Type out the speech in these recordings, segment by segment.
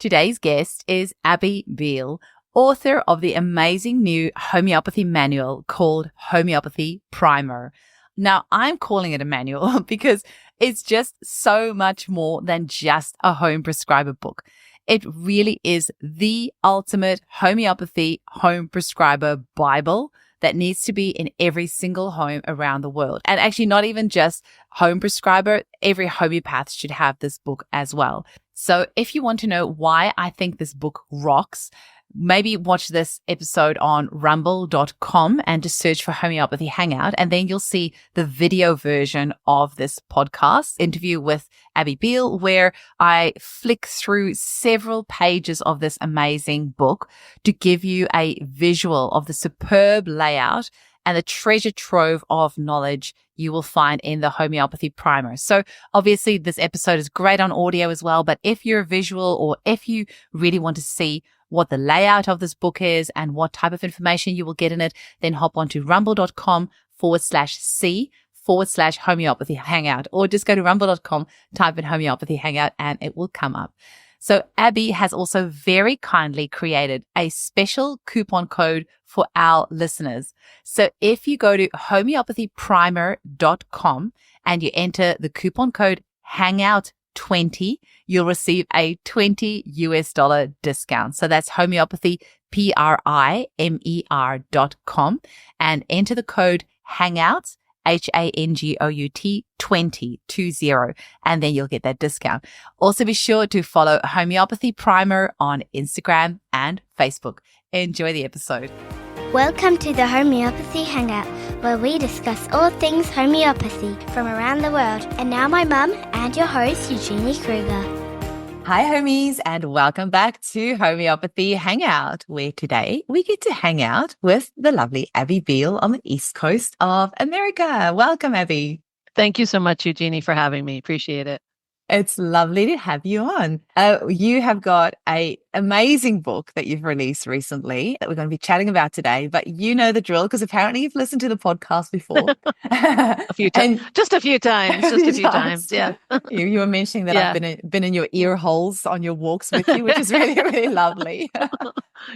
Today's guest is Abby Beale, author of the amazing new homeopathy manual called Homeopathy Primer. Now, I'm calling it a manual because it's just so much more than just a home prescriber book. It really is the ultimate homeopathy home prescriber Bible that needs to be in every single home around the world. And actually not even just home prescriber, every homeopath should have this book as well. So if you want to know why I think this book rocks, maybe watch this episode on rumble.com and just search for Homeopathy Hangout. And then you'll see the video version of this podcast interview with Abby Beale, where I flick through several pages of this amazing book to give you a visual of the superb layout and the treasure trove of knowledge you will find in the Homeopathy Primer. So obviously this episode is great on audio as well, but if you're visual or if you really want to see what the layout of this book is and what type of information you will get in it, then hop onto rumble.com/C/homeopathy hangout, or just go to rumble.com, type in homeopathy hangout, and it will come up. So Abby has also very kindly created a special coupon code for our listeners. So if you go to homeopathyprimer.com and you enter the coupon code hangout20, you'll receive a $20 discount. So that's homeopathyprimer.com and enter the code hangout, HANGOUT 20, and then you'll get that discount. Also be sure to follow Homeopathy Primer on Instagram and Facebook. Enjoy the episode. Welcome to the Homeopathy Hangout, where we discuss all things homeopathy from around the world. And now my mum and your host, Eugenie Kruger. Hi, homies, and welcome back to Homeopathy Hangout, where today we get to hang out with the lovely Abby Beale on the East Coast of America. Welcome, Abby. Thank you so much, Eugenie, for having me. Appreciate it. It's lovely to have you on. You have got an amazing book that you've released recently that we're going to be chatting about today, but you know the drill because apparently you've listened to the podcast before. A few times. Just a few times. Yeah. You were mentioning that I've been in your ear holes on your walks with you, which is really, really lovely.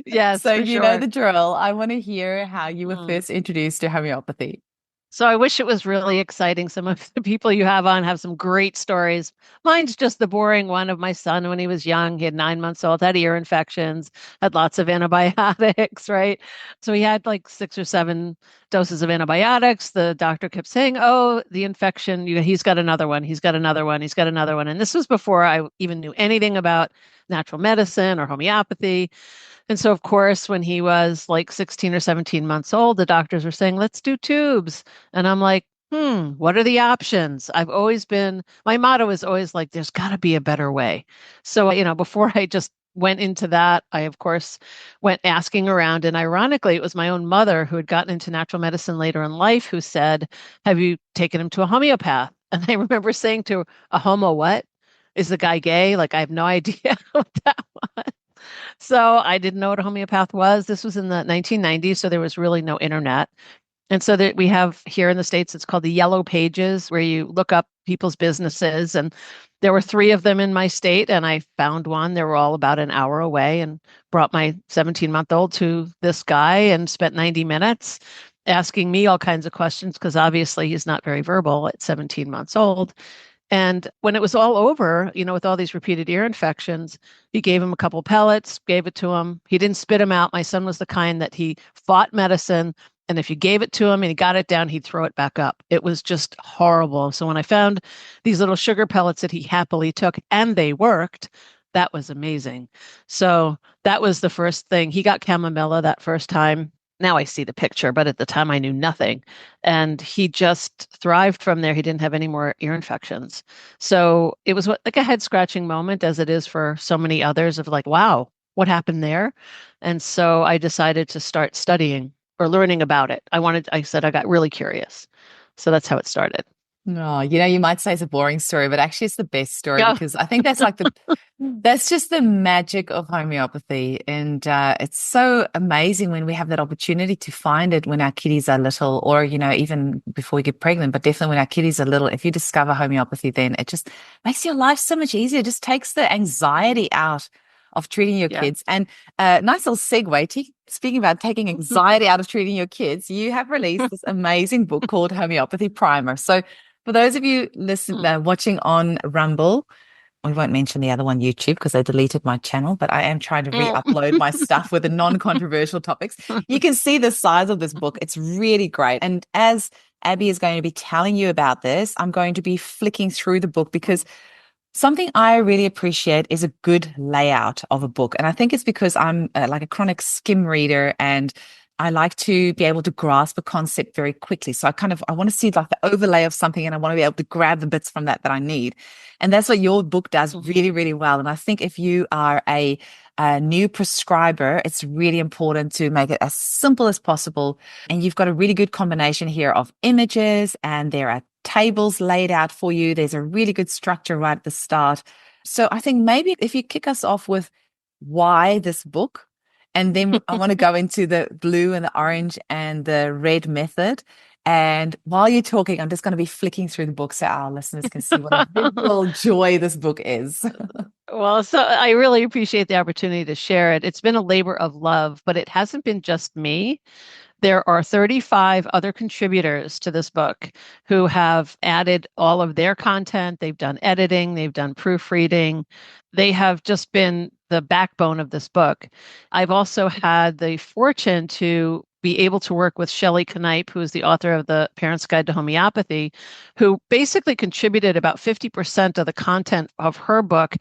Yes. So you know the drill. I want to hear how you were first introduced to homeopathy. So I wish it was really exciting. Some of the people you have on have some great stories. Mine's just the boring one of my son when he was young. He had 9 months old, had ear infections, had lots of antibiotics, right? So he had like 6 or 7 doses of antibiotics. The doctor kept saying, oh, the infection, he's got another one. He's got another one. He's got another one. And this was before I even knew anything about natural medicine or homeopathy. And so, of course, when he was like 16 or 17 months old, the doctors were saying, let's do tubes. And I'm like, what are the options? My motto is always like, there's got to be a better way. So, before I just went into that, I, of course, went asking around. And ironically, it was my own mother who had gotten into natural medicine later in life who said, have you taken him to a homeopath? And I remember saying to her, a homo what? Is the guy gay? Like, I have no idea what that was. So I didn't know what a homeopath was. This was in the 1990s, so there was really no internet. And so that we have here in the States, it's called the Yellow Pages, where you look up people's businesses. And there were 3 of them in my state, and I found one. They were all about an hour away, and brought my 17-month-old to this guy and spent 90 minutes asking me all kinds of questions, because obviously he's not very verbal at 17 months old. And when it was all over, with all these repeated ear infections, he gave him a couple pellets, gave it to him. He didn't spit him out. My son was the kind that he fought medicine. And if you gave it to him and he got it down, he'd throw it back up. It was just horrible. So when I found these little sugar pellets that he happily took and they worked, that was amazing. So that was the first thing. He got chamomilla that first time. Now I see the picture, but at the time I knew nothing. And he just thrived from there. He didn't have any more ear infections. So it was like a head scratching moment, as it is for so many others, of like, wow, what happened there? And so I decided to start studying or learning about it. I said I got really curious. So that's how it started. No, you might say it's a boring story, but actually it's the best story because I think that's like that's just the magic of homeopathy. And it's so amazing when we have that opportunity to find it when our kiddies are little, or, even before we get pregnant, but definitely when our kiddies are little. If you discover homeopathy, then it just makes your life so much easier. It just takes the anxiety out of treating your Yeah. kids. And nice little segue. Speaking about taking anxiety out of treating your kids, you have released this amazing book called Homeopathy Primer. So for those of you watching on Rumble, we won't mention the other one, YouTube, because they deleted my channel, but I am trying to re-upload my stuff with the non-controversial topics. You can see the size of this book. It's really great. And as Abby is going to be telling you about this, I'm going to be flicking through the book because something I really appreciate is a good layout of a book. And I think it's because I'm like a chronic skim reader and I like to be able to grasp a concept very quickly. So I want to see like the overlay of something and I want to be able to grab the bits from that I need. And that's what your book does really, really well. And I think if you are a new prescriber, it's really important to make it as simple as possible. And you've got a really good combination here of images and there are tables laid out for you. There's a really good structure right at the start. So I think maybe if you kick us off with why this book, and then I want to go into the blue and the orange and the red method. And while you're talking, I'm just going to be flicking through the book so our listeners can see what a visual joy this book is. Well, so I really appreciate the opportunity to share it. It's been a labor of love, but it hasn't been just me. There are 35 other contributors to this book who have added all of their content. They've done editing, they've done proofreading. They have just been the backbone of this book. I've also had the fortune to be able to work with Shelley Knipe, who is the author of The Parent's Guide to Homeopathy, who basically contributed about 50% of the content of her book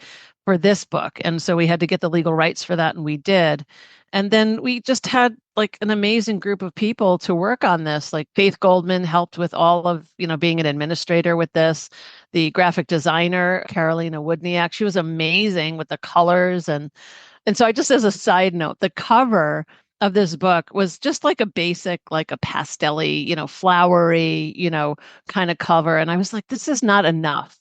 for this book. And so we had to get the legal rights for that, and we did. And then we just had like an amazing group of people to work on this. Like Faith Goldman helped with all of, being an administrator with this. The graphic designer, Carolina Wodniak, she was amazing with the colors. And so I just, as a side note, the cover of this book was just like a basic, like a pastel-y, flowery, kind of cover. And I was like, this is not enough.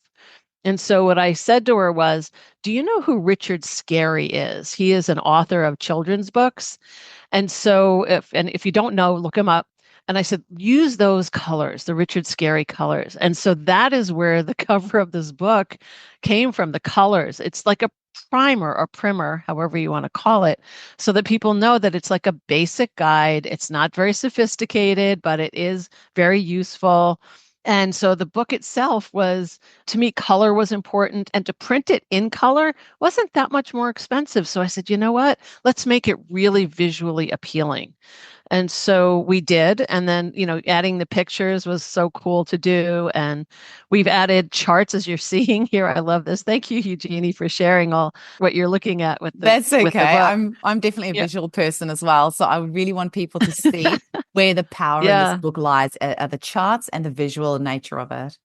And so what I said to her was, do you know who Richard Scarry is? He is an author of children's books. And so if you don't know, look him up. And I said, use those colors, the Richard Scarry colors. And so that is where the cover of this book came from, the colors. It's like a primer or primer, however you want to call it, so that people know that it's like a basic guide. It's not very sophisticated, but it is very useful. And so the book itself was, to me, color was important. And to print it in color wasn't that much more expensive. So I said, you know what? Let's make it really visually appealing. And so we did. And then, adding the pictures was so cool to do. And we've added charts, as you're seeing here. I love this. Thank you, Eugenie, for sharing all what you're looking at with the That's okay. With the book. I'm definitely a visual person as well. So I really want people to see where the power in this book lies, are the charts and the visual nature of it.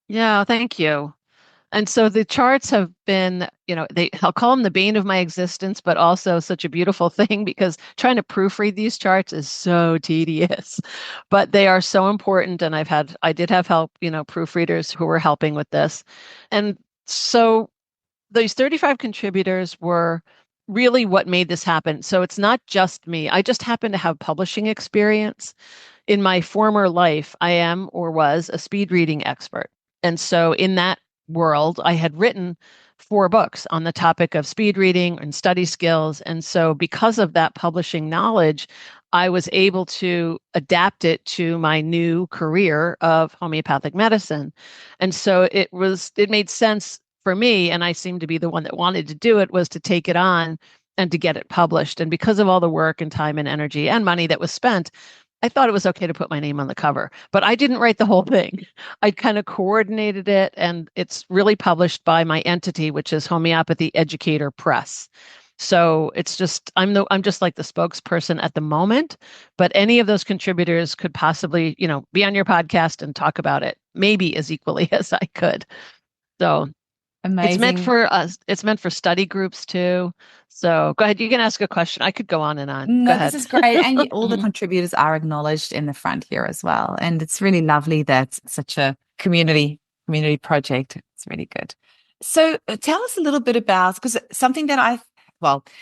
Yeah, thank you. And so the charts have been, I'll call them the bane of my existence, but also such a beautiful thing because trying to proofread these charts is so tedious, but they are so important. And I did have help, proofreaders who were helping with this. And so these 35 contributors were really what made this happen. So it's not just me. I just happen to have publishing experience. In my former life, I am or was a speed reading expert. And so in that world, I had written 4 books on the topic of speed reading and study skills. And so because of that publishing knowledge, I was able to adapt it to my new career of homeopathic medicine. And so it made sense for me, and I seemed to be the one that wanted to do it, was to take it on and to get it published. And because of all the work and time and energy and money that was spent, I thought it was okay to put my name on the cover, but I didn't write the whole thing. I kind of coordinated it, and it's really published by my entity, which is Homeopathy Educator Press. So it's just, I'm just like the spokesperson at the moment, but any of those contributors could possibly, be on your podcast and talk about it, maybe as equally as I could. So amazing. It's meant for us. It's meant for study groups too. So go ahead. You can ask a question. I could go on and on. No, this is great. And all the contributors are acknowledged in the front here as well. And it's really lovely that such a community project. It's really good. So tell us a little bit about, because something that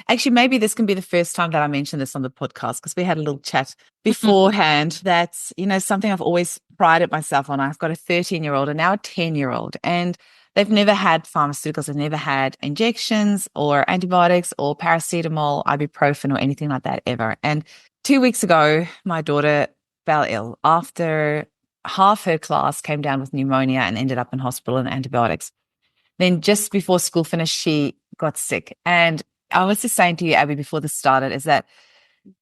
actually, maybe this can be the first time that I mention this on the podcast, because we had a little chat beforehand. That's, something I've always prided myself on. I've got a 13-year-old and now a 10-year-old. And They've never had pharmaceuticals. They've never had injections or antibiotics or paracetamol, ibuprofen, or anything like that ever. And 2 weeks ago, my daughter fell ill after half her class came down with pneumonia and ended up in hospital and antibiotics. Then just before school finished, she got sick. And I was just saying to you, Abby, before this started, is that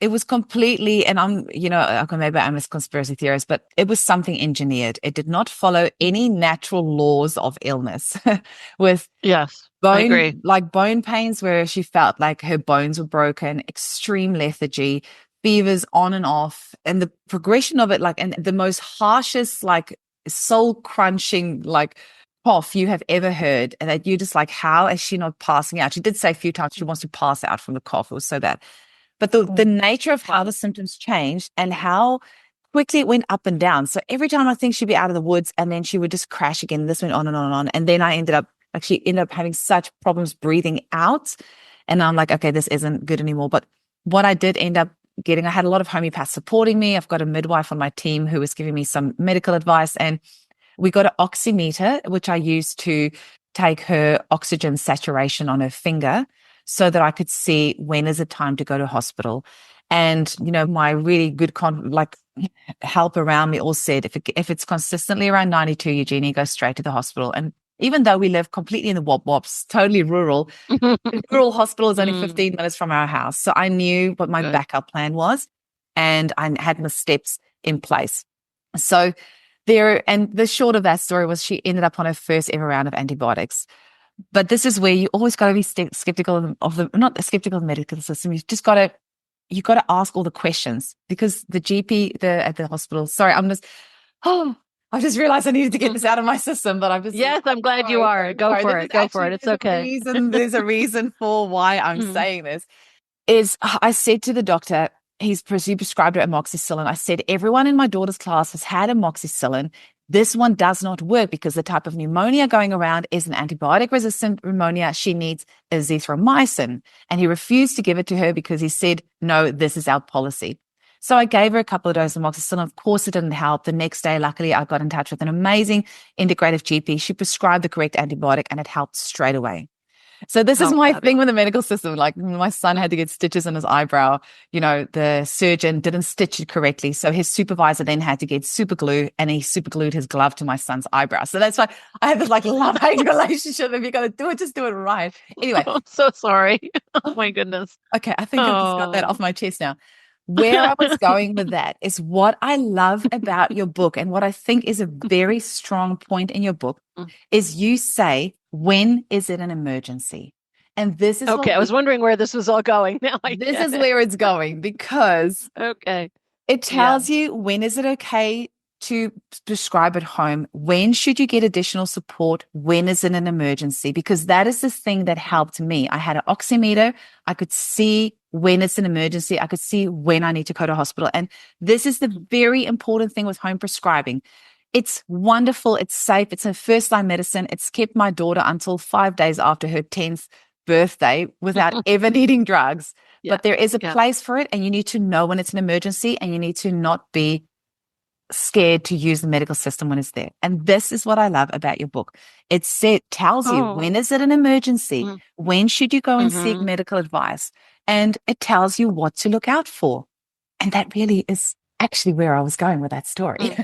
it was completely, and okay, maybe I'm a conspiracy theorist, but it was something engineered. It did not follow any natural laws of illness with Yes, I agree. bone pains where she felt like her bones were broken, extreme lethargy, fevers on and off, and the progression of it, like, and the most harshest, like soul crunching, like cough you have ever heard. And that you just like, how is she not passing out? She did say a few times she wants to pass out from the cough. It was so bad. But the nature of how the symptoms changed and how quickly it went up and down. So every time I think she'd be out of the woods and then she would just crash again. This went on and on and on. And then I ended up having such problems breathing out. And I'm like, okay, this isn't good anymore. But what I did end up getting, I had a lot of homeopaths supporting me. I've got a midwife on my team who was giving me some medical advice. And we got an oximeter, which I used to take her oxygen saturation on her finger so that I could see when is it time to go to hospital. And, my really good help around me all said, if it's consistently around 92, Eugenie, go straight to the hospital. And even though we live completely in the wops, totally rural, the rural hospital is only 15 minutes from our house. So I knew what my backup plan was and I had my steps in place. So and the short of that story was she ended up on her first ever round of antibiotics. But this is where you always got to be skeptical of not skeptical of the medical system. You got to ask all the questions because the GP at the hospital. Sorry, I just realized I needed to get this out of my system, but yes, I'm glad you are. Go for it. Go for it. It's okay. There's a reason for why I'm saying this. Is I said to the doctor, he prescribed her amoxicillin. I said, everyone in my daughter's class has had amoxicillin. This one does not work because the type of pneumonia going around is an antibiotic-resistant pneumonia. She needs azithromycin. And he refused to give it to her because he said, no, this is our policy. So I gave her a couple of doses of amoxicillin. Of course, it didn't help. The next day, luckily, I got in touch with an amazing integrative GP. She prescribed the correct antibiotic and it helped straight away. So this is my thing with the medical system. Like my son had to get stitches in his eyebrow. The surgeon didn't stitch it correctly. So his supervisor then had to get super glue and he super glued his glove to my son's eyebrow. So that's why I have this like love-hate relationship. If you're going to do it, just do it right. Anyway. I'm so sorry. Oh my goodness. Okay. I think I've just got that off my chest now. Where I was going with that is what I love about your book and what I think is a very strong point in your book is you say, when is it an emergency? And this is okay. I was wondering where this was all going. Now this is where it's going because it tells you when is it okay to prescribe at home? When should you get additional support? When is it an emergency? Because that is the thing that helped me. I had an oximeter. I could see when it's an emergency. I could see when I need to go to hospital. And this is the very important thing with home prescribing. It's wonderful. It's safe. It's a first-line medicine. It's kept my daughter until 5 days after her 10th birthday without ever needing drugs. Yeah. But there is a place for it, and you need to know when it's an emergency, and you need to not be scared to use the medical system when it's there. And this is what I love about your book. It tells you when is it an emergency? When should you go and seek medical advice? And it tells you what to look out for. And that really is actually where I was going with that story.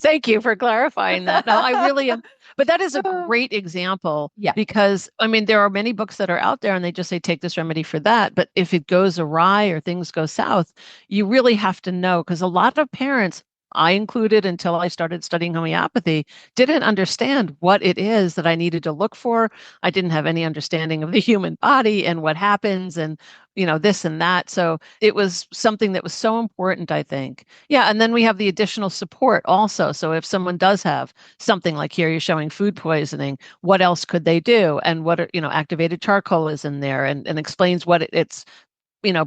Thank you for clarifying that. No, I really am. But that is a great example because, I mean, there are many books that are out there and they just say, take this remedy for that. But if it goes awry or things go south, you really have to know because a lot of parents, I included until I started studying homeopathy, didn't understand what it is that I needed to look for. I didn't have any understanding of the human body and what happens and, this and that. So it was something that was so important, I think. Yeah. And then we have the additional support also. So if someone does have something like here, you're showing food poisoning, what else could they do? And what activated charcoal is in there and explains what it's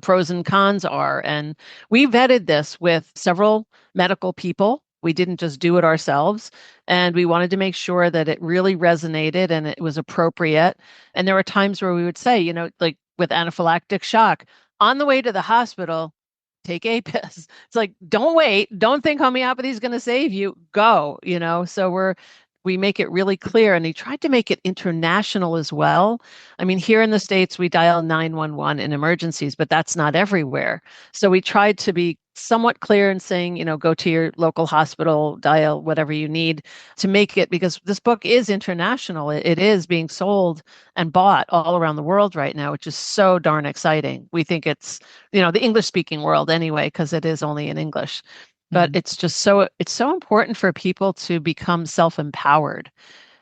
pros and cons are. And we vetted this with several medical people. We didn't just do it ourselves. And we wanted to make sure that it really resonated and it was appropriate. And there were times where we would say, like with anaphylactic shock, on the way to the hospital, take APIS. It's like, don't wait. Don't think homeopathy is going to save you. Go, So we're we make it really clear. And he tried to make it international as well. I mean, here in the States, we dial 911 in emergencies, but that's not everywhere. So we tried to be somewhat clear in saying, go to your local hospital, dial whatever you need to make it, because this book is international. It is being sold and bought all around the world right now, which is so darn exciting. We think it's, the English speaking world anyway, because it is only in English. But Mm. it's so important for people to become self-empowered.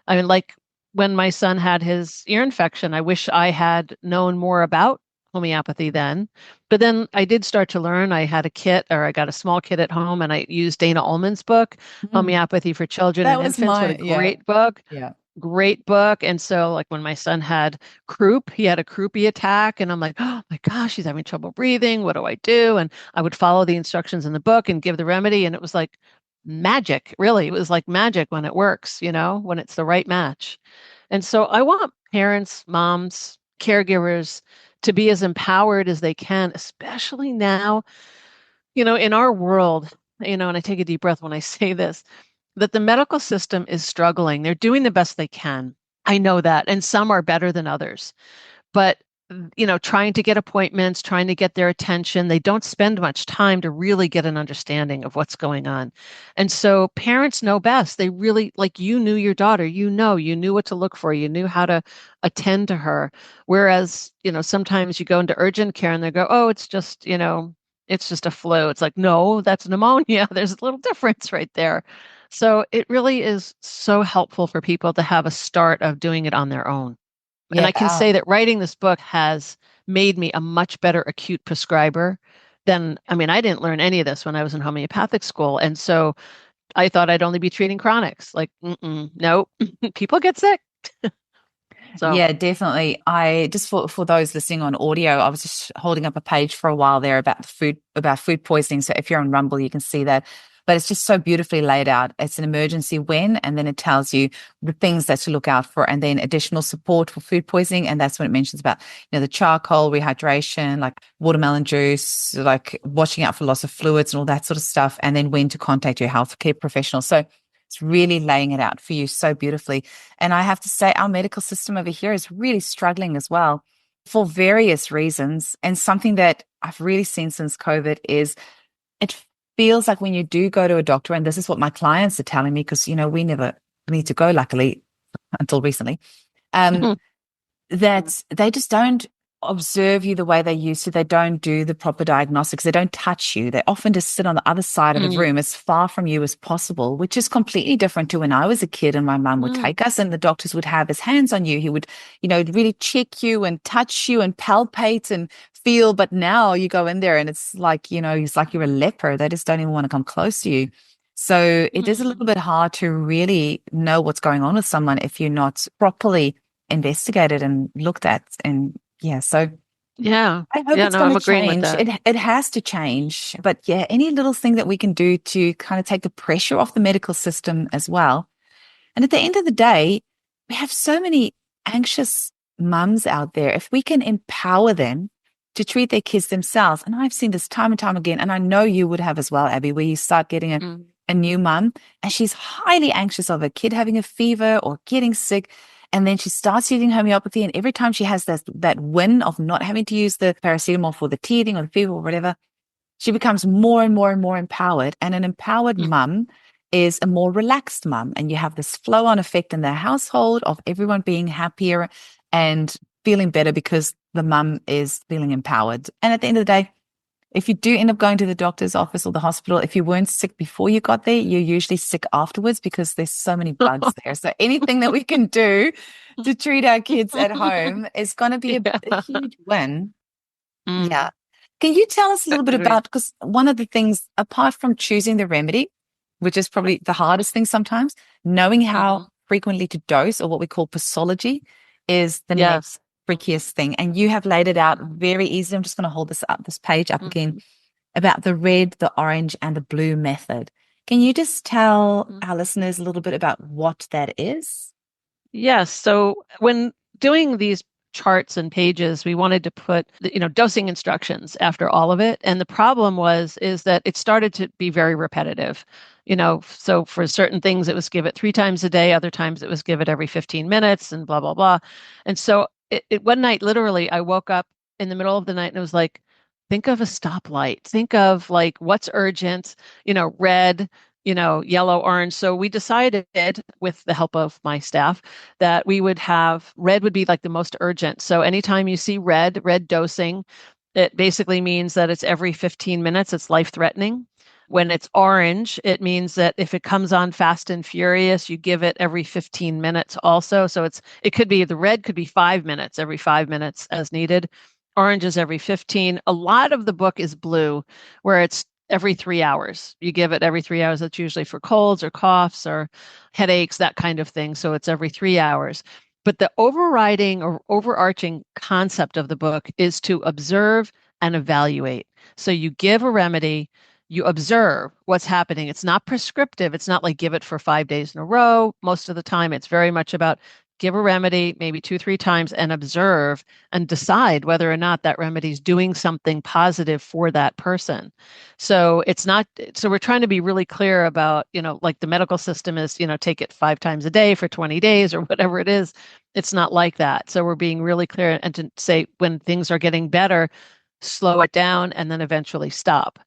I mean, like when my son had his ear infection, I wish I had known more about homeopathy then. But then I did start to learn. I had a kit, or I got a small kit at home, and I used Dana Ullman's book, Mm. Homeopathy for Children That and was Infants. What a yeah. great book. Yeah. Great book. And so, like, when my son had croup, he had a croupy attack, and I'm like, oh my gosh, he's having trouble breathing. What do I do? And I would follow the instructions in the book and give the remedy. And it was like magic, really. It was like magic when it works, when it's the right match. And so I want parents, moms, caregivers to be as empowered as they can, especially now, in our world, and I take a deep breath when I say this, that the medical system is struggling. They're doing the best they can. I know that. And some are better than others. But trying to get appointments, trying to get their attention, they don't spend much time to really get an understanding of what's going on. And so parents know best. They really, like, you knew your daughter, you knew what to look for, you knew how to attend to her. Whereas, sometimes you go into urgent care and they go, oh, it's just a flu. It's like, no, that's pneumonia. There's a little difference right there. So it really is so helpful for people to have a start of doing it on their own. And Yeah. I can say that writing this book has made me a much better acute prescriber than, I mean, I didn't learn any of this when I was in homeopathic school. And so I thought I'd only be treating chronics. Like, no, people get sick. So, Yeah, definitely. I just for those listening on audio, I was just holding up a page for a while there about food poisoning. So if you're on Rumble, you can see that. But it's just so beautifully laid out. It's an emergency when, and then it tells you the things that to look out for, and then additional support for food poisoning. And that's when it mentions about, the charcoal, rehydration, like watermelon juice, like watching out for loss of fluids and all that sort of stuff. And then when to contact your healthcare professional. So it's really laying it out for you so beautifully. And I have to say, our medical system over here is really struggling as well for various reasons. And something that I've really seen since COVID is it feels like when you do go to a doctor, and this is what my clients are telling me, because, we never need to go, luckily, until recently, that they just don't observe you the way they used to. They don't do the proper diagnostics. They don't touch you. They often just sit on the other side of the room as far from you as possible, which is completely different to when I was a kid and my mum would take us and the doctors would have his hands on you. He would, really check you and touch you and palpate and feel. But now you go in there and it's like, it's like you're a leper. They just don't even want to come close to you. So it is a little bit hard to really know what's going on with someone if you're not properly investigated and looked at. And yeah, so yeah. I hope Yeah, it's no, going I'm to agreeing with change. that. It has to change. But yeah, any little thing that we can do to kind of take the pressure off the medical system as well. And at the end of the day, we have so many anxious mums out there. If we can empower them to treat their kids themselves, and I've seen this time and time again, and I know you would have as well, Abby, where you start getting a new mum and she's highly anxious of a kid having a fever or getting sick. And then she starts using homeopathy. And every time she has that win of not having to use the paracetamol for the teething or the fever or whatever, she becomes more and more and more empowered. And an empowered mum is a more relaxed mum. And you have this flow on effect in the household of everyone being happier and feeling better because the mum is feeling empowered. And at the end of the day, if you do end up going to the doctor's office or the hospital, if you weren't sick before you got there, you're usually sick afterwards because there's so many bugs there. So anything that we can do to treat our kids at home is going to be a huge win. Yeah. Can you tell us a little bit about, because one of the things, apart from choosing the remedy, which is probably the hardest thing sometimes, knowing how frequently to dose, or what we call posology, is the next trickiest thing. And you have laid it out very easily. I'm just going to hold this page up again, about the red, the orange, and the blue method. Can you just tell our listeners a little bit about what that is? Yes. So when doing these charts and pages. We wanted to put, dosing instructions after all of it. And the problem is that it started to be very repetitive. So for certain things, it was give it 3 times a day. Other times it was give it every 15 minutes and blah, blah, blah. And so one night, literally, I woke up in the middle of the night and it was like, think of a stoplight. Think of like what's urgent, red, yellow, orange. So we decided with the help of my staff that we would have red would be like the most urgent. So anytime you see red dosing, it basically means that it's every 15 minutes, it's life threatening. When it's orange, it means that if it comes on fast and furious, you give it every 15 minutes also. So it could be the red could be 5 minutes, every 5 minutes as needed. Orange is every 15. A lot of the book is blue, where it's every 3 hours. You give it every 3 hours. That's usually for colds or coughs or headaches, that kind of thing. So it's every 3 hours. But the overriding or overarching concept of the book is to observe and evaluate. So you give a remedy, you observe what's happening. It's not prescriptive. It's not like give it for 5 days in a row. Most of the time, it's very much about give a remedy maybe 2-3 times and observe and decide whether or not that remedy is doing something positive for that person. So we're trying to be really clear about, like the medical system is, take it 5 times a day for 20 days or whatever it is. It's not like that. So we're being really clear and to say when things are getting better, slow it down and then eventually stop.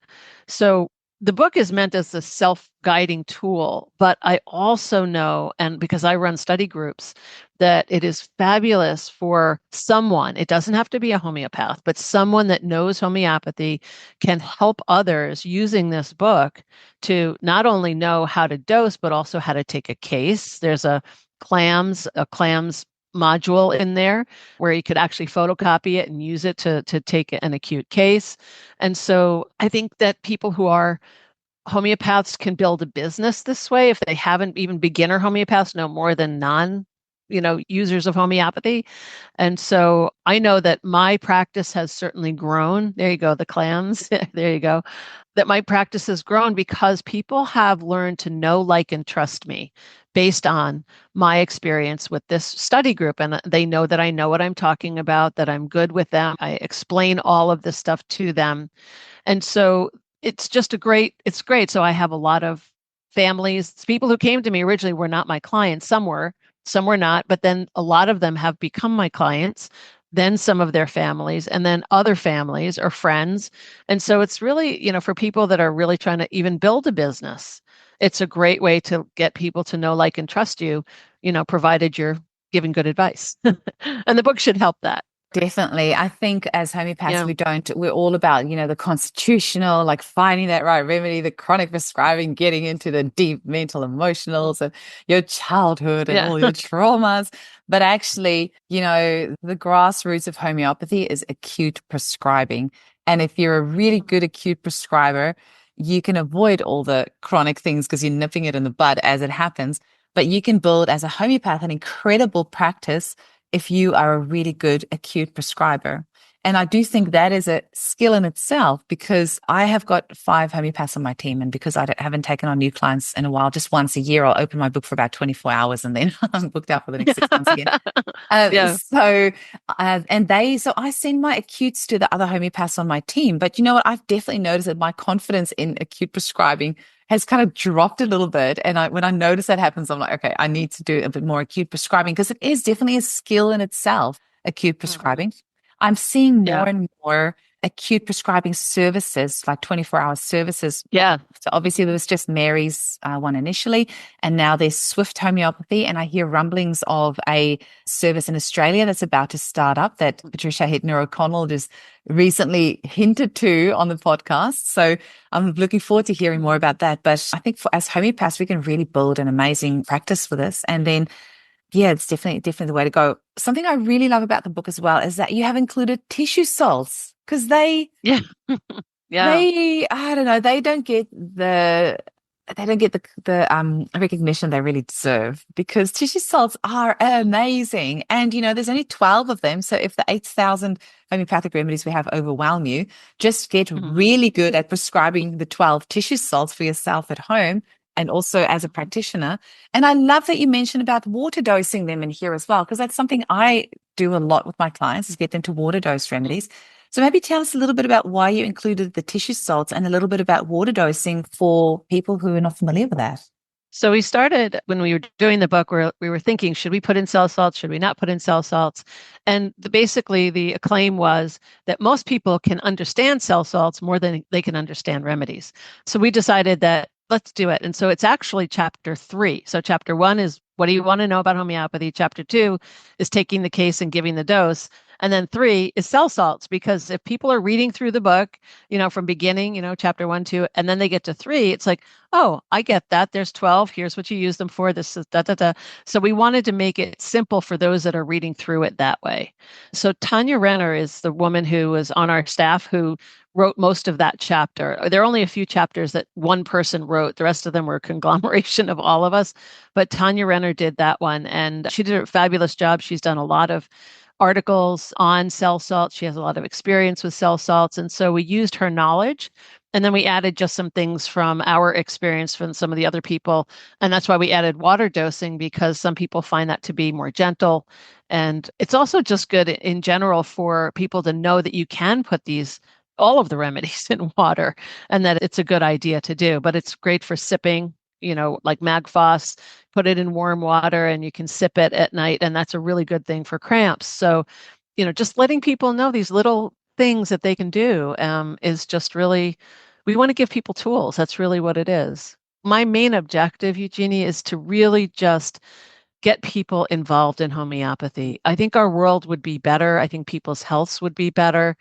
So the book is meant as a self-guiding tool, but I also know, and because I run study groups, that it is fabulous for someone. It doesn't have to be a homeopath, but someone that knows homeopathy can help others using this book to not only know how to dose, but also how to take a case. There's a clams module in there where you could actually photocopy it and use it to take an acute case. And so I think that people who are homeopaths can build a business this way if they haven't. Even beginner homeopaths know more than users of homeopathy. And so I know that my practice has certainly grown. There you go, the clams. There you go. That my practice has grown because people have learned to know, like, and trust me based on my experience with this study group. And they know that I know what I'm talking about, that I'm good with them. I explain all of this stuff to them. And so it's great. So I have a lot of families, people who came to me originally were not my clients. Some were not, but then a lot of them have become my clients, then some of their families, and then other families or friends. And so it's really, for people that are really trying to even build a business, it's a great way to get people to know, like, and trust you, provided you're giving good advice. And the book should help that. Definitely. I think as homeopaths, we're all about, the constitutional, like finding that right remedy, the chronic prescribing, getting into the deep mental emotionals of your childhood and all your traumas. But actually, the grassroots of homeopathy is acute prescribing. And if you're a really good acute prescriber, you can avoid all the chronic things because you're nipping it in the bud as it happens. But you can build as a homeopath an incredible practice if you are a really good acute prescriber. And I do think that is a skill in itself, because I have got 5 homeopaths on my team. And because I haven't taken on new clients in a while, just once a year, I'll open my book for about 24 hours and then I'm booked out for the next 6 months again. So I send my acutes to the other homeopaths on my team. But you know what? I've definitely noticed that my confidence in acute prescribing has kind of dropped a little bit. And when I notice that happens, I'm like, okay, I need to do a bit more acute prescribing, because it is definitely a skill in itself, acute prescribing. I'm seeing more and more acute prescribing services, like 24-hour services. Yeah. So obviously there was just Mary's one initially, and now there's Swift Homeopathy. And I hear rumblings of a service in Australia that's about to start up that Patricia Hittner-O'Connell just recently hinted to on the podcast. So I'm looking forward to hearing more about that. But I think as homeopaths, we can really build an amazing practice for this. And then it's definitely the way to go. Something I really love about the book as well is that you have included tissue salts, because they I don't know, they don't get the recognition they really deserve, because tissue salts are amazing. And there's only 12 of them. So if the 8,000 homeopathic remedies we have overwhelm you, just get really good at prescribing the 12 tissue salts for yourself at home. and also as a practitioner. And I love that you mentioned about water dosing them in here as well, because that's something I do a lot with my clients is get them to water dose remedies. So maybe tell us a little bit about why you included the tissue salts and a little bit about water dosing for people who are not familiar with that. So we started when we were doing the book, we were thinking, should we put in cell salts? Should we not put in cell salts? And basically the acclaim was that most people can understand cell salts more than they can understand remedies. So we decided that let's do it. And so it's actually chapter 3. So chapter 1 is what do you want to know about homeopathy? Chapter 2 is taking the case and giving the dose. And then 3 is cell salts, because if people are reading through the book, from beginning, chapter 1, 2, and then they get to 3, it's like, oh, I get that. There's 12. Here's what you use them for. This is da, da, da. So we wanted to make it simple for those that are reading through it that way. So Tanya Renner is the woman who was on our staff who wrote most of that chapter. There are only a few chapters that one person wrote. The rest of them were a conglomeration of all of us. But Tanya Renner did that one, and she did a fabulous job. She's done a lot of articles on cell salts. She has a lot of experience with cell salts. And so we used her knowledge. And then we added just some things from our experience from some of the other people. And that's why we added water dosing, because some people find that to be more gentle. And it's also just good in general for people to know that you can put all of the remedies in water, and that it's a good idea to do. But it's great for sipping, like Magfoss, put it in warm water and you can sip it at night. And that's a really good thing for cramps. So, just letting people know these little things that they can do is just really, we want to give people tools. That's really what it is. My main objective, Eugenie, is to really just get people involved in homeopathy. I think our world would be better. I think people's healths would be better.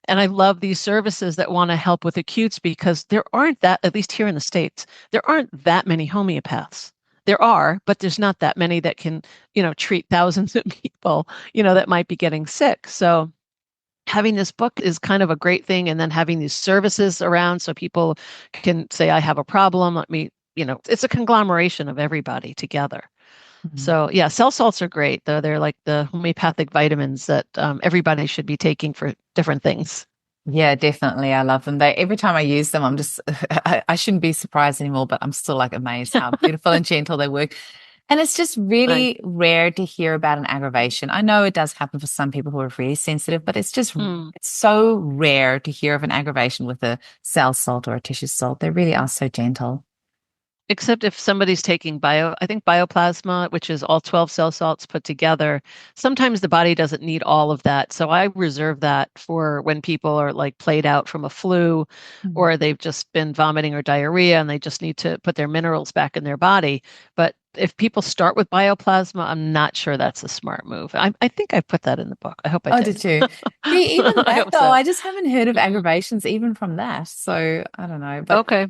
And I love these services that want to help with acutes, because there aren't that, at least here in the States, there aren't that many homeopaths. There are, but there's not that many that can, treat thousands of people, that might be getting sick. So having this book is kind of a great thing. And then having these services around so people can say, I have a problem. Let me, it's a conglomeration of everybody together. So yeah, cell salts are great, though. They're like the homeopathic vitamins that everybody should be taking for different things. Yeah, definitely. I love them. Every time I use them, I'm just, I shouldn't be surprised anymore, but I'm still like amazed how beautiful and gentle they work. And it's just really rare to hear about an aggravation. I know it does happen for some people who are really sensitive, but it's just, it's so rare to hear of an aggravation with a cell salt or a tissue salt. They really are so gentle. Except if somebody's taking I think bioplasma, which is all 12 cell salts put together, sometimes the body doesn't need all of that. So I reserve that for when people are like played out from a flu, or they've just been vomiting or diarrhea and they just need to put their minerals back in their body. But if people start with bioplasma, I'm not sure that's a smart move. I think I put that in the book. I hope I did. Oh, did you? See, even that though, I just haven't heard of aggravations even from that. So I don't know. But okay.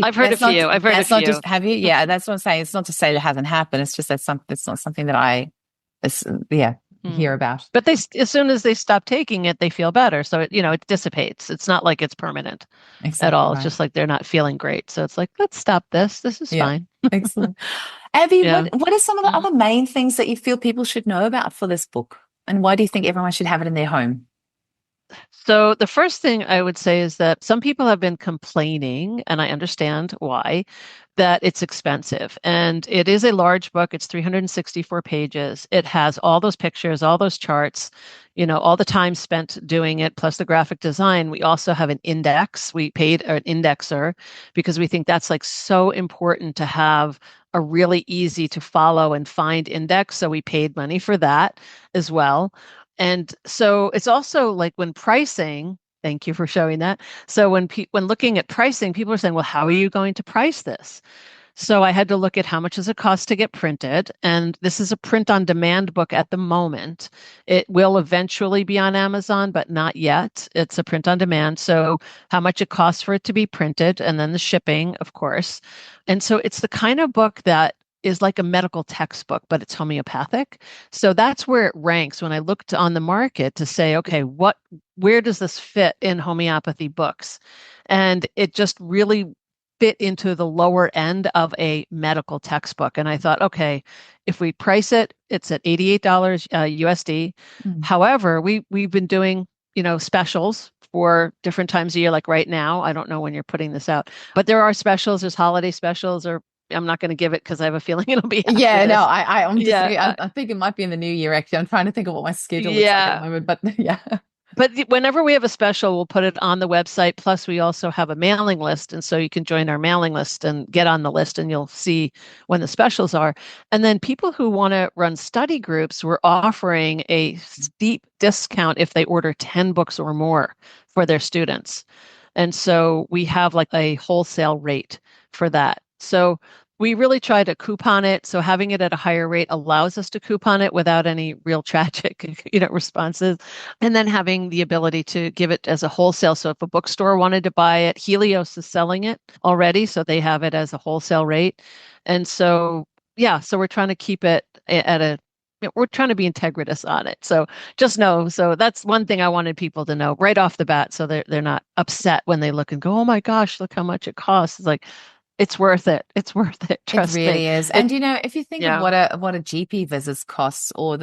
I've heard a few. I've heard a few. That's not just, have you? Yeah, that's what I'm saying. It's not to say it hasn't happened. It's just that it's not something that I, hear about. But as soon as they stop taking it, they feel better. So it dissipates. It's not like it's permanent at all. It's just like they're not feeling great. So it's like, let's stop this. This is fine. Excellent. Abby, what are some of the other main things that you feel people should know about for this book? And why do you think everyone should have it in their home? So the first thing I would say is that some people have been complaining, and I understand why, that it's expensive. And it is a large book. It's 364 pages. It has all those pictures, all those charts, all the time spent doing it, plus the graphic design. We also have an index. We paid an indexer because we think that's like so important to have a really easy to follow and find index. So we paid money for that as well. And so it's also like when pricing, thank you for showing that. So when looking at pricing, people are saying, well, how are you going to price this? So I had to look at how much does it cost to get printed. And this is a print on demand book at the moment. It will eventually be on Amazon, but not yet. It's a print on demand. So how much it costs for it to be printed, and then the shipping, of course. And so it's the kind of book that is like a medical textbook, but it's homeopathic. So that's where it ranks when I looked on the market to say, okay, where does this fit in homeopathy books? And it just really fit into the lower end of a medical textbook. And I thought, okay, if we price it, it's at $88 USD. However, we've been doing, specials for different times of year, like right now. I don't know when you're putting this out, but there are specials. There's holiday specials, or I'm not going to give it because I have a feeling it'll be after Yeah, no, this. I'm just, Yeah, I think it might be in the new year, actually. I'm trying to think of what my schedule looks like at the yeah. moment, but yeah. But whenever we have a special, we'll put it on the website. Plus, we also have a mailing list. And so you can join our mailing list and get on the list, and you'll see when the specials are. And then people who want to run study groups, we're offering a steep discount if they order 10 books or more for their students. And so we have like a wholesale rate for that. So we really try to coupon it. So having it at a higher rate allows us to coupon it without any real tragic, responses. And then having the ability to give it as a wholesale. So if a bookstore wanted to buy it, Helios is selling it already. So they have it as a wholesale rate. And so, yeah, so we're trying to keep it at a, we're trying to be integritous on it. So just know. So that's one thing I wanted people to know right off the bat. So they're not upset when they look and go, oh my gosh, look how much it costs. It's like, it's worth it. It's worth it. It Trust me. really is. And if you think of Yeah. what a GP visits costs, or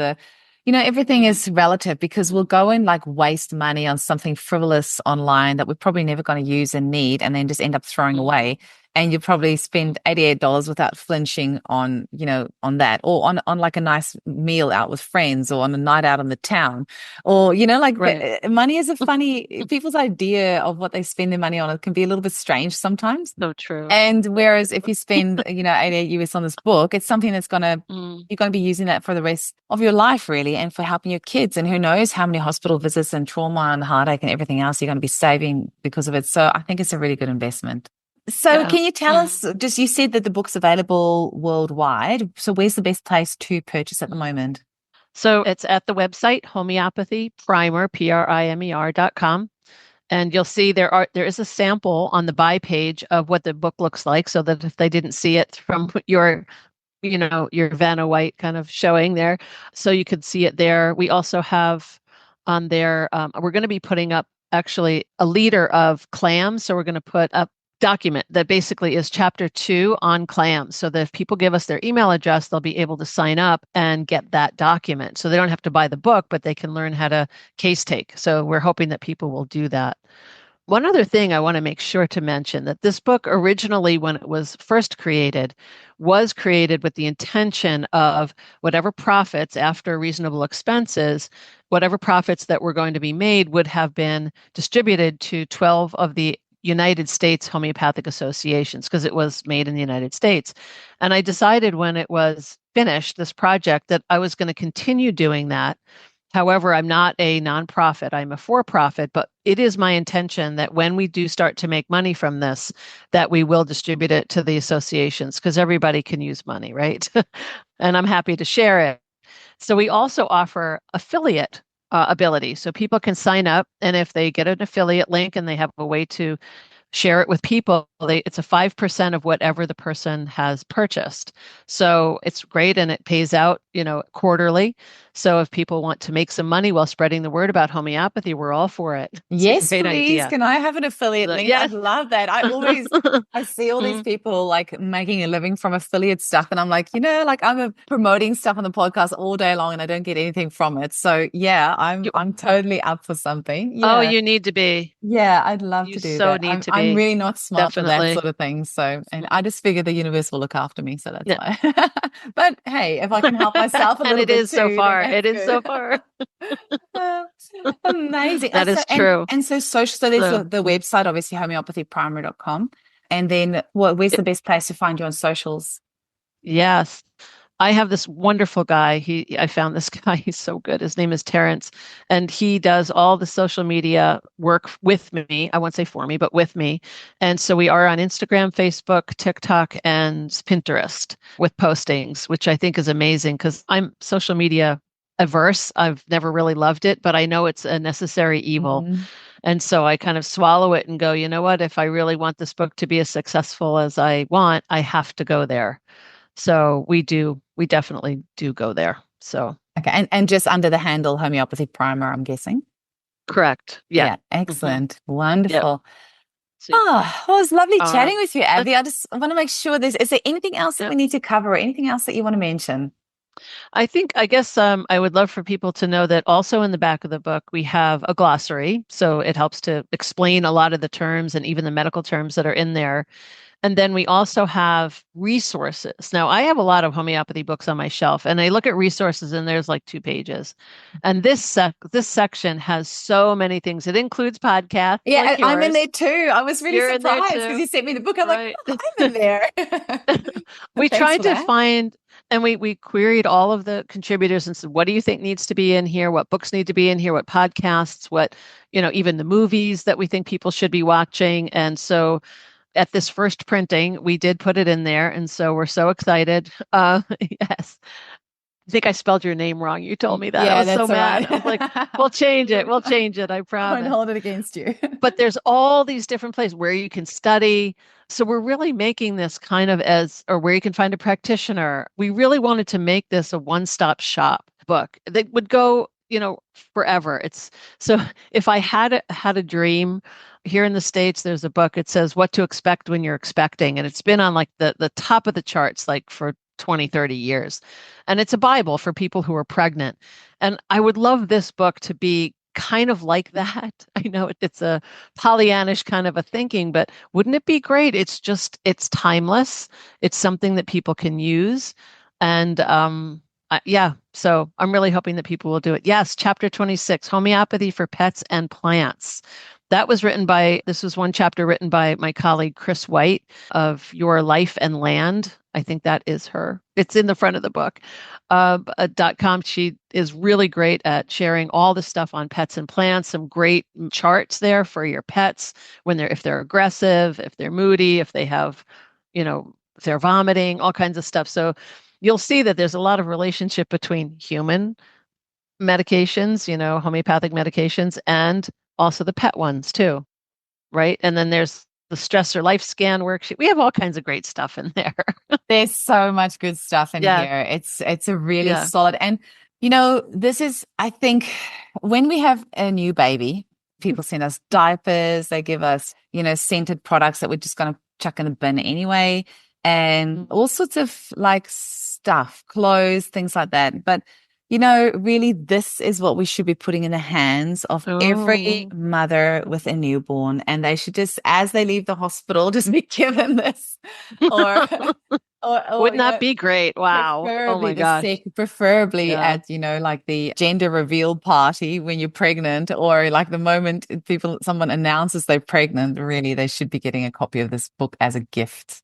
everything is relative, because we'll go and like waste money on something frivolous online that we're probably never going to use and need, and then just end up throwing away. And you'll probably spend $88 without flinching on that, or on like a nice meal out with friends, or on a night out in the town, or Right. money is a funny people's idea of what they spend their money on. It can be a little bit strange sometimes. So true. And whereas if you spend, 88 US on this book, it's something that's you're going to be using that for the rest of your life, really, and for helping your kids. And who knows how many hospital visits and trauma and heartache and everything else you're going to be saving because of it. So I think it's a really good investment. So Yeah. can you tell us, just you said that the book's available worldwide. So where's the best place to purchase at the moment? So it's at the website, Homeopathy Primer, Primer.com. And you'll see there is a sample on the buy page of what the book looks like, so that if they didn't see it from your Vanna White kind of showing there, so you could see it there. We also have on there, we're going to be putting up actually a liter of clams. So we're going to put up document that basically is chapter 2 on clams, so that if people give us their email address, they'll be able to sign up and get that document. So they don't have to buy the book, but they can learn how to case take. So we're hoping that people will do that. One other thing I want to make sure to mention, that this book originally, when it was first created, was created with the intention of whatever profits after reasonable expenses, whatever profits that were going to be made would have been distributed to 12 of the United States homeopathic associations, because it was made in the United States. And I decided when it was finished, this project, that I was going to continue doing that. However, I'm not a nonprofit, I'm a for-profit, but it is my intention that when we do start to make money from this, that we will distribute it to the associations, because everybody can use money, right? And I'm happy to share it. So we also offer affiliate ability. So people can sign up, and if they get an affiliate link and they have a way to share it with people, it's a 5% of whatever the person has purchased. So it's great, and it pays out, quarterly. So if people want to make some money while spreading the word about homeopathy, we're all for it. It's Yes, a great please. idea. Can I have an affiliate link? Yes. I'd love that. I see all these people like making a living from affiliate stuff. And I'm like, I'm promoting stuff on the podcast all day long and I don't get anything from it. So yeah, I'm totally up for something. Oh, Yeah. you need to be. Yeah, I'd love You to do so that. need to I'm be. really not smart for that Definitely. sort of thing. So, and I just figure the universe will look after me. So that's Yeah. why. But hey, if I can help myself a And little it bit is so too, then far. that's It is so good. far. Uh, Amazing. That So, is true. and so social, so there's So, the website, obviously homeopathyprimer.com. And then where's the best place to find you on socials? yes. I have this wonderful guy. I found this guy. He's so good. His name is Terrence, and he does all the social media work with me. I won't say for me, but with me. And so we are on Instagram, Facebook, TikTok, and Pinterest with postings, which I think is amazing, because I'm social media averse. I've never really loved it, but I know it's a necessary evil. Mhm. And so I kind of swallow it and go, you know what? If I really want this book to be as successful as I want, I have to go there. So we definitely do go there. So Okay. And just under the handle Homeopathy Primer, I'm guessing. correct. Yeah. Yeah. Excellent. Yep. Wonderful. So, Oh, well, it was lovely all chatting right. with you, Abby. I just want to make sure is there anything else that Yeah. we need to cover or anything else that you want to mention? I guess I would love for people to know that also in the back of the book, we have a glossary. So it helps to explain a lot of the terms and even the medical terms that are in there. And then we also have resources. Now, I have a lot of homeopathy books on my shelf, and I look at resources, and there's like 2 pages. And this section has so many things. It includes podcasts Yeah, like I'm in yours. there too. I was really You're in there surprised because too, you sent me the book. I'm like, right? oh, I'm in there. We But thanks tried for to that. find, and we queried all of the contributors and said, what do you think needs to be in here? What books need to be in here? What podcasts? What, even the movies that we think people should be watching. And so at this first printing, we did put it in there. And so we're so excited. Yes. I think I spelled your name wrong. You told me that. I Yeah, was so that's all mad. right. I was like, we'll change it. We'll change it. I I won't promise. hold it against you. But there's all these different places where you can study. So we're really making this kind of or where you can find a practitioner. We really wanted to make this a one-stop shop book that would go, forever. It's so if I had a dream here in the States, there's a book. It says what to expect when you're expecting. And it's been on like the top of the charts like for 20, 30 years. And it's a Bible for people who are pregnant. And I would love this book to be kind of like that. I know it's a Pollyannish kind of a thinking, but wouldn't it be great? It's timeless. It's something that people can use. And yeah, so I'm really hoping that people will do it. Yes, chapter 26, Homeopathy for Pets and Plants. This was one chapter written by my colleague, Chris White of Your Life and Land. I think that is her. It's in the front of the book. .com. She is really great at sharing all the stuff on pets and plants, some great charts there for your pets if they're aggressive, if they're moody, if they have, if they're vomiting, all kinds of stuff. So you'll see that there's a lot of relationship between human medications, homeopathic medications, and also the pet ones too, right? And then there's the stress or life scan worksheet. We have all kinds of great stuff in there. There's so much good stuff in Yeah, here. It's a really yeah. solid, and this is, I think, when we have a new baby, people send us diapers, they give us, scented products that we're just gonna chuck in the bin anyway, and all sorts of like stuff, clothes, things like that. But really, this is what we should be putting in the hands of every Oh, mother with a newborn. And they should just, as they leave the hospital, just be given this. Or, or wouldn't that be great? Wow. Oh preferably my gosh. preferably Yeah. at, like the gender reveal party when you're pregnant, or like the moment someone announces they're pregnant, really, they should be getting a copy of this book as a gift.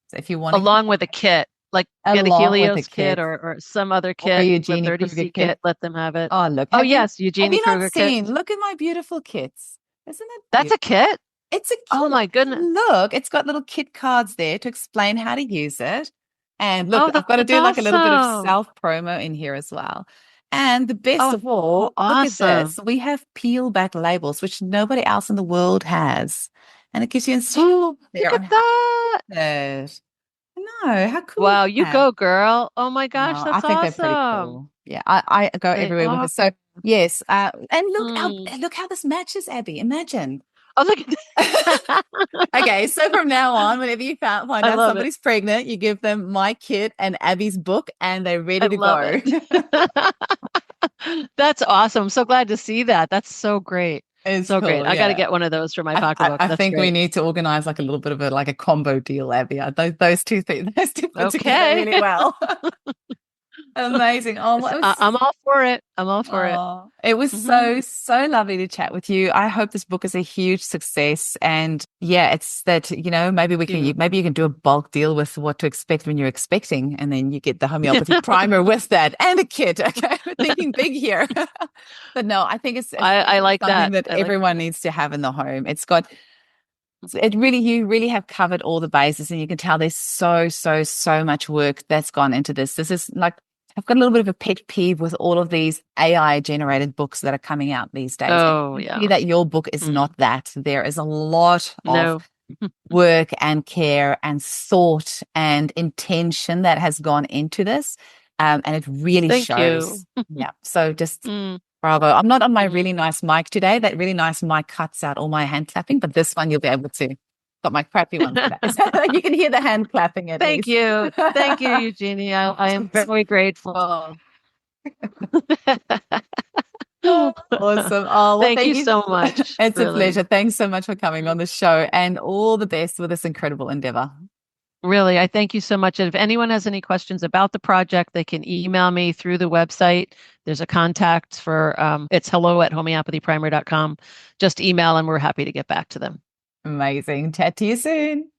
So if you want to get Along with a kit, like get a along with a Helios kit kit. or some other Or kit, the Eugenie Kruger 30C kit. kit, let them have it. Oh, look, Oh, have you yes, Eugenie not Kruger kit. seen? Look at my beautiful kits. Isn't it That's a beautiful? kit? It's a Oh kit. my goodness. Look, it's got little kit cards there to explain how to use it. And look, Oh, I've got to that's do like a little bit of awesome. self promo in here as well. And the best Oh, of all, look at awesome. this. We have peel back labels, which nobody else in the world has. And it gives you Oh, instructions there look on at how that. to use it. No, how cool is Wow, you that? go, girl. Oh my gosh, No, I that's think they're pretty awesome. cool. Yeah, I go They everywhere with are. it. So yes, and Mm. look how this matches, Abby. Imagine. Oh, look at Okay, so from now on, whenever you find I out love it. somebody's pregnant, you give them my kit and Abby's book, and they're I ready to love go. it. That's awesome. I'm so glad to see that. That's so great. It's So great. cool, I got to yeah. get one of those for my I, I pocketbook. I That's think we great. need to organize like a little bit of a combo deal, Abby. Those two things, those two fit together Okay. really well. Amazing. Oh, well, I'm all for it. I'm all for it. oh, it was Hmm. so lovely to chat with you. I hope this book is a huge success. And yeah, it's that, maybe You. maybe you can do a bulk deal with what to expect when you're expecting. And then you get the homeopathy primer with that and a kit. Okay. We're thinking big here. But no, I think it's I definitely like something that. that I like everyone needs to have in the home. You really have covered all the bases, and you can tell there's so much work that's gone into this. This is like, I've got a little bit of a pet peeve with all of these AI generated books that are coming out these days. And Oh, you can see yeah. that your book is Mm. not that. There is a lot of No. work and care and thought and intention that has gone into this. And it really Thank you. shows. Yeah. So just Mm. bravo. I'm not on my Mm. really nice mic today. That really nice mic cuts out all my hand clapping, but this one you'll be able to. Got my crappy one today. You can hear the hand clapping at Thank least. you. Thank you, Eugenie. I am very grateful. Awesome. Oh, well, Thank you so much. It's a Really. pleasure. Thanks so much for coming on the show, and all the best with this incredible endeavor. Really, I thank you so much. And if anyone has any questions about the project, they can email me through the website. There's a contact for it's hello@homeopathyprimer.com. Just email and we're happy to get back to them. Amazing. Chat to you soon.